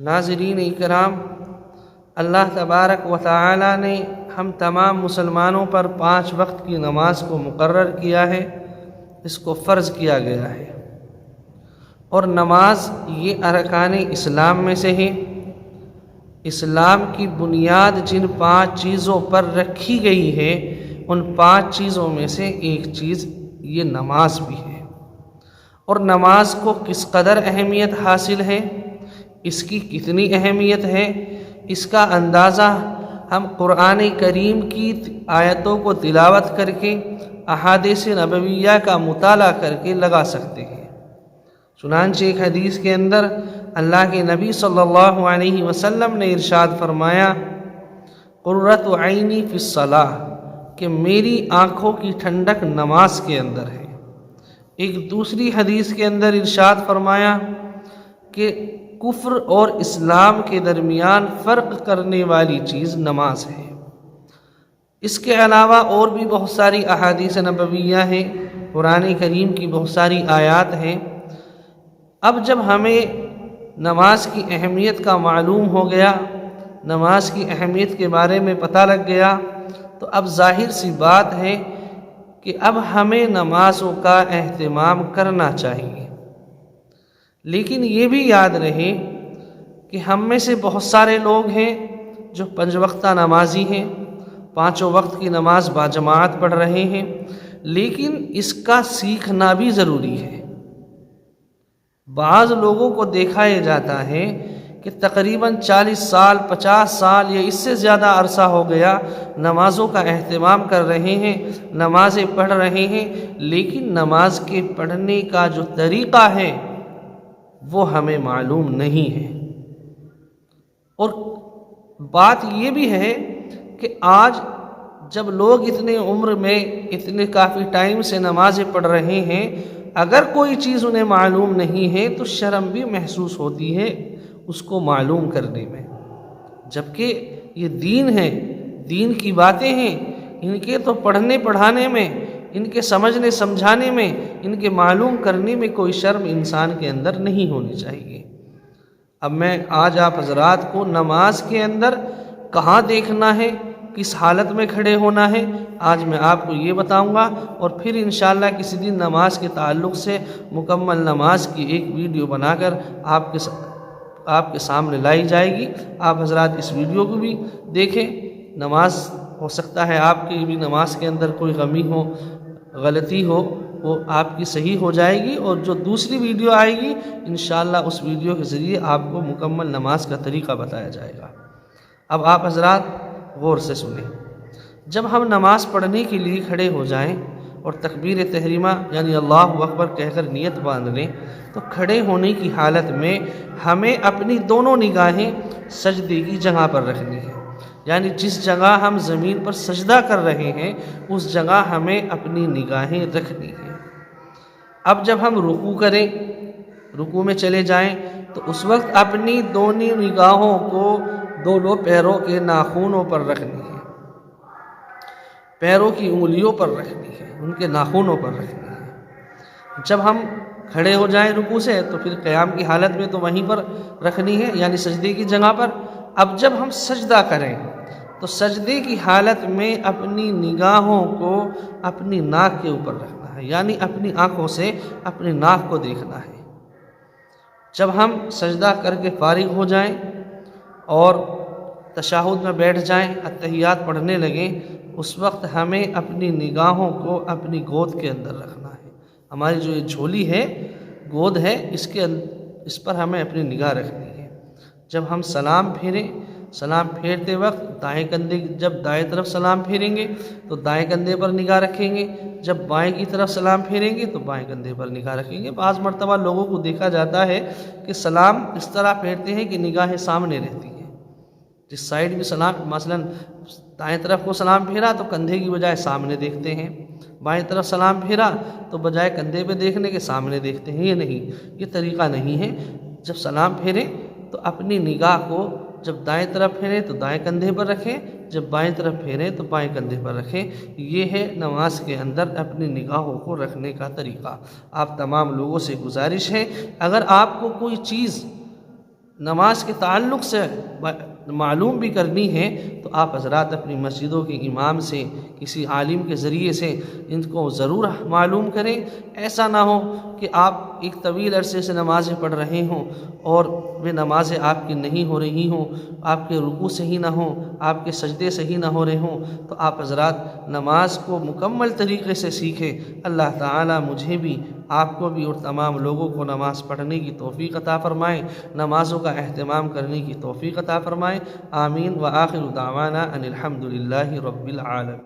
ناظرین اکرام، اللہ تبارک و تعالی نے ہم تمام مسلمانوں پر 5 وقت کی نماز کو مقرر کیا ہے، اس کو فرض کیا گیا ہے۔ اور نماز یہ ارکان اسلام میں سے ہے۔ اسلام کی بنیاد جن 5 چیزوں پر رکھی گئی ہے، ان 5 چیزوں میں سے ایک چیز یہ نماز بھی ہے۔ اور نماز کو کس قدر اہمیت حاصل ہے، اس کی کتنی اہمیت ہے، اس کا اندازہ ہم قرآن کریم کی آیتوں کو تلاوت کر کے، احادیث نبویہ کا مطالعہ کر کے لگا سکتے ہیں۔ چنانچہ ایک حدیث کے اندر اللہ کے نبی صلی اللہ علیہ وسلم نے ارشاد فرمایا، قرۃ عینی فی الصلاۃ، کہ میری آنکھوں کی ٹھنڈک نماز کے اندر ہے۔ ایک دوسری حدیث کے اندر ارشاد فرمایا کہ کفر اور اسلام کے درمیان فرق کرنے والی چیز نماز ہے۔ اس کے علاوہ اور بھی بہت ساری احادیث نبویہ ہیں، قرآن کریم کی بہت ساری آیات ہیں۔ اب جب ہمیں نماز کی اہمیت کا معلوم ہو گیا، نماز کی اہمیت کے بارے میں پتہ لگ گیا، تو اب ظاہر سی بات ہے کہ اب ہمیں نمازوں کا اہتمام کرنا چاہیے۔ لیکن یہ بھی یاد رہے کہ ہم میں سے بہت سارے لوگ ہیں جو 5 وقتہ نمازی ہیں، 5 وقت کی نماز باجماعت پڑھ رہے ہیں، لیکن اس کا سیکھنا بھی ضروری ہے۔ بعض لوگوں کو دیکھا یہ جاتا ہے کہ تقریباً 40 سال 50 سال یا اس سے زیادہ عرصہ ہو گیا نمازوں کا اہتمام کر رہے ہیں، نمازیں پڑھ رہے ہیں، لیکن نماز کے پڑھنے کا جو طریقہ ہے وہ ہمیں معلوم نہیں ہے۔ اور بات یہ بھی ہے کہ آج جب لوگ اتنے عمر میں اتنے کافی ٹائم سے نمازیں پڑھ رہے ہیں، اگر کوئی چیز انہیں معلوم نہیں ہے تو شرم بھی محسوس ہوتی ہے اس کو معلوم کرنے میں، جبکہ یہ دین ہے، دین کی باتیں ہیں، ان کے تو پڑھنے پڑھانے میں، ان کے سمجھنے سمجھانے میں، ان کے معلوم کرنے میں کوئی شرم انسان کے اندر نہیں ہونی چاہیے۔ اب میں آج آپ حضرات کو نماز کے اندر کہاں دیکھنا ہے، کس حالت میں کھڑے ہونا ہے، آج میں آپ کو یہ بتاؤں گا، اور پھر انشاءاللہ کسی دن نماز کے تعلق سے مکمل نماز کی ایک ویڈیو بنا کر آپ کے سامنے لائی جائے گی۔ آپ حضرات اس ویڈیو کو بھی دیکھیں۔ نماز ہو سکتا ہے آپ کی بھی نماز کے اندر کوئی کمی ہو، غلطی ہو، وہ آپ کی صحیح ہو جائے گی، اور جو دوسری ویڈیو آئے گی انشاءاللہ اس ویڈیو کے ذریعے آپ کو مکمل نماز کا طریقہ بتایا جائے گا۔ اب آپ حضرات غور سے سنیں۔ جب ہم نماز پڑھنے کے لیے کھڑے ہو جائیں اور تکبیر تحریمہ یعنی اللہ اکبر کہہ کر نیت باندھ لیں، تو کھڑے ہونے کی حالت میں ہمیں اپنی دونوں نگاہیں سجدے کی جگہ پر رکھنی ہے، یعنی جس جگہ ہم زمین پر سجدہ کر رہے ہیں اس جگہ ہمیں اپنی نگاہیں رکھنی ہیں۔ اب جب ہم رکوع کریں، رکوع میں چلے جائیں، تو اس وقت اپنی دونوں نگاہوں کو دونوں پیروں کے ناخنوں پر رکھنی ہے، پیروں کی انگلیوں پر رکھنی ہے، ان کے ناخنوں پر رکھنی ہے۔ جب ہم کھڑے ہو جائیں رکوع سے تو پھر قیام کی حالت میں تو وہیں پر رکھنی ہے، یعنی سجدے کی جگہ پر۔ اب جب ہم سجدہ کریں تو سجدے کی حالت میں اپنی نگاہوں کو اپنی ناک کے اوپر رکھنا ہے، یعنی اپنی آنکھوں سے اپنی ناک کو دیکھنا ہے۔ جب ہم سجدہ کر کے فارغ ہو جائیں اور تشہد میں بیٹھ جائیں، اتحیات پڑھنے لگیں، اس وقت ہمیں اپنی نگاہوں کو اپنی گود کے اندر رکھنا ہے۔ ہماری جو یہ جھولی ہے، گود ہے، اس پر ہمیں اپنی نگاہ رکھنی ہے۔ جب ہم سلام پھیریں، سلام پھیرتے وقت دائیں کندھے، جب دائیں طرف سلام پھیریں گے تو دائیں کندھے پر نگاہ رکھیں گے، جب بائیں کی طرف سلام پھیریں گے تو بائیں کندھے پر نگاہ رکھیں گے۔ بعض مرتبہ لوگوں کو دیکھا جاتا ہے کہ سلام اس طرح پھیرتے ہیں کہ نگاہیں سامنے رہتی ہیں، جس سائیڈ بھی سلام، مثلا دائیں طرف کو سلام پھیرا تو کندھے کی بجائے سامنے دیکھتے ہیں، بائیں طرف سلام پھیرا تو بجائے کندھے پہ دیکھنے کے سامنے دیکھتے ہیں۔ یہ نہیں، یہ طریقہ نہیں ہے۔ جب سلام پھیریں تو اپنی نگاہ کو جب دائیں طرف پھیریں تو دائیں کندھے پر رکھیں، جب بائیں طرف پھیریں تو بائیں کندھے پر رکھیں۔ یہ ہے نماز کے اندر اپنی نگاہوں کو رکھنے کا طریقہ۔ آپ تمام لوگوں سے گزارش ہے، اگر آپ کو کوئی چیز نماز کے تعلق سے معلوم بھی کرنی ہے تو آپ حضرات اپنی مسجدوں کے امام سے، کسی عالم کے ذریعے سے ان کو ضرور معلوم کریں۔ ایسا نہ ہو کہ آپ ایک طویل عرصے سے نمازیں پڑھ رہے ہوں اور وہ نمازیں آپ کی نہیں ہو رہی ہوں، آپ کے رکوع صحیح نہ ہوں، آپ کے سجدے صحیح نہ ہو رہے ہوں، تو آپ حضرات نماز کو مکمل طریقے سے سیکھیں۔ اللہ تعالیٰ مجھے بھی، آپ کو بھی اور تمام لوگوں کو نماز پڑھنے کی توفیق عطا فرمائیں، نمازوں کا اہتمام کرنے کی توفیق عطا فرمائیں۔ آمین۔ وآخر دعوانا ان الحمد للہ رب العالمین۔